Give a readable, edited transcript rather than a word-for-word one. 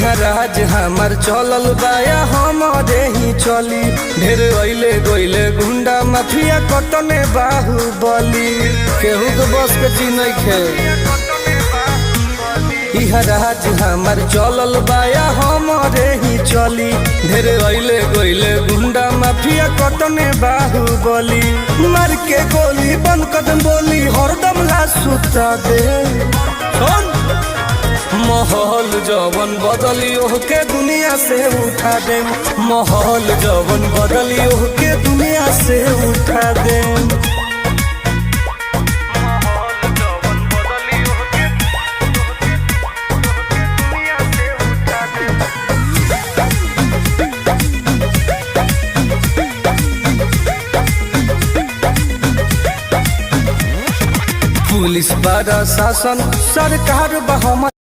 इहाँ राज हमार चलल बाया हमारे ही चली। ढेर अइले गइले गुंडा माफिया कतने बाहुबली, केहू के बस के चीज नइखे। इहाँ राज हमार चलल बाया हमारे ही चली। ढेर अइले गइले गुंडा माफिया कतने बाहुबली, मार के गोली बंद कदम बोली हरदम ला सुता दे। माहौल जवन बदली के दुनिया से उठा दे, माहौल जवन बदली के दुनिया से उठा दे। पुलिस प्रशासन सरकार बा